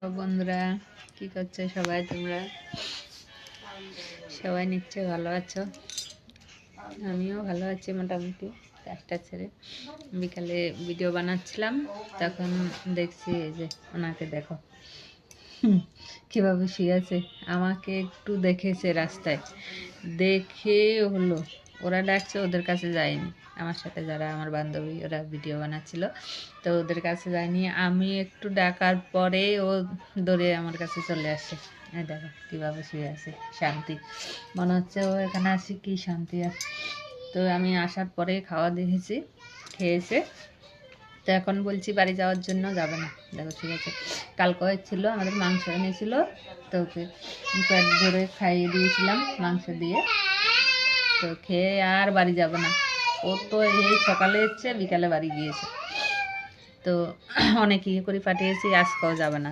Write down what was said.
তো বন্ধুরা কি করছো সবাই? তোমরা সবাই নিশ্চয়ই ভালো আছো, আমিও ভালো আছি মোটামুটি। কাজটা ছেড়ে বিকালে ভিডিও বানাচ্ছিলাম, তখন দেখছি যে ওনাকে দেখো কীভাবে শুয়ে আছে। আমাকে একটু দেখেছে রাস্তায়, দেখে হলো ওরা ডাকছে, ওদের কাছে যায়নি। আমার সাথে যারা আমার বান্ধবী ওরা ভিডিও বানাচ্ছিল, তো ওদের কাছে যায়নি। আমি একটু ডাকার পরে ও দৌড়ে আমার কাছে চলে আসে। এই দেখো কীভাবে শুয়ে আছে, শান্তি। মনে হচ্ছে ও এখানে আসি কি শান্তি আছে। তো আমি আসার পরে খাওয়া দিয়েছি, খেয়েছে। তো এখন বলছি বাড়ি যাওয়ার জন্য, যাবে না। দেখো ঠিক আছে, কালকে ছিল আমাদের মাংস এনেছিল, তো ওকে পেট ভরে খাইয়ে দিয়েছিলাম মাংস দিয়ে। তো খেয়ে আর বাড়ি যাবে না। ও তো এই সকালে এসছে, বিকালে বাড়ি গিয়েছে। তো অনেক ইয়ে করে পাঠিয়েছি, আজকেও যাবে না।